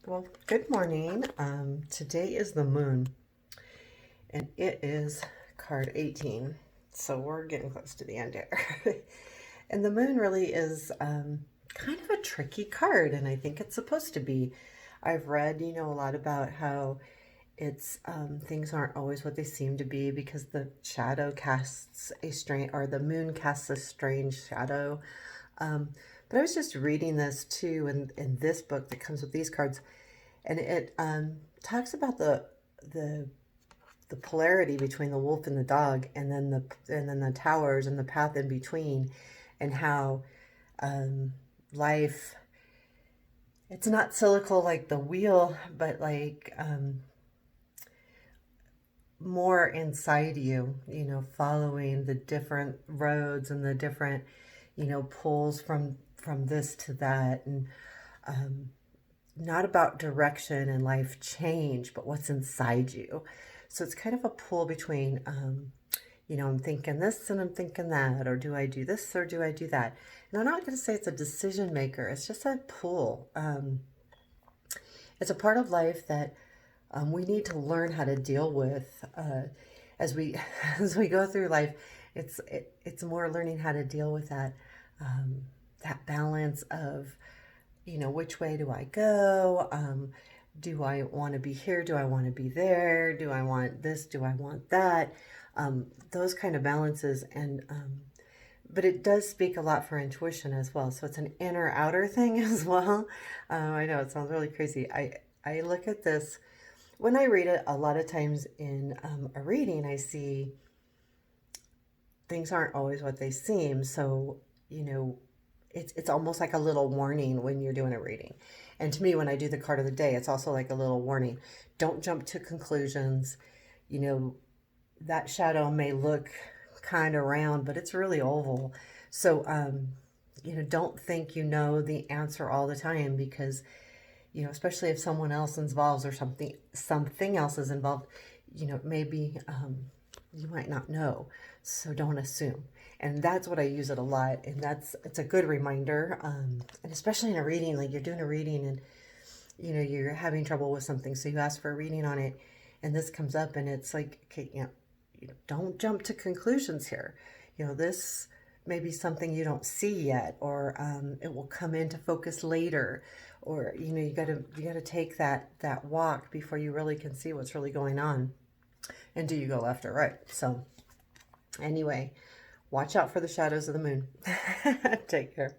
Well, good morning. Today is the moon, and it is card 18. So we're getting close to the end here. And the moon really is kind of a tricky card, and I think it's supposed to be. I've read, a lot about how it's things aren't always what they seem to be because the shadow casts a strange, or the moon casts a strange shadow. Um, but I was just reading this too in this book that comes with these cards, and it talks about the the polarity between the wolf and the dog, and then the towers and the path in between, and how um, life, it's not cyclical like the wheel, but like more inside you, following the different roads and the different, pulls from this to that, and um, not about direction and life change, but what's inside you. So it's kind of a pull between, I'm thinking this and I'm thinking that, or do I do this or do I do that? And I'm not going to say it's a decision maker, it's just a pull. It's a part of life that we need to learn how to deal with as we as we go through life. It's more learning how to deal with that balance of, which way do I go? Do I want to be here? Do I want to be there? Do I want this? Do I want that? Those kind of balances. And but it does speak a lot for intuition as well. So it's an inner outer thing as well. I know it sounds really crazy. I look at this when I read it a lot of times in a reading. I see things aren't always what they seem. So, it's almost like a little warning when you're doing a reading. And to me, when I do the card of the day, it's also like a little warning. Don't jump to conclusions. You know, that shadow may look kind of round, but it's really oval. So, don't think you know the answer all the time, because, especially if someone else involves, or something else is involved, maybe you might not know. So don't assume. And that's what I use it a lot. And it's a good reminder. And especially in a reading, like you're doing a reading and, you're having trouble with something. So you ask for a reading on it, and this comes up, and it's like, okay, don't jump to conclusions here. This may be something you don't see yet, or it will come into focus later, or you gotta take that walk before you really can see what's really going on. And do you go left or right? So anyway, watch out for the shadows of the moon. Take care.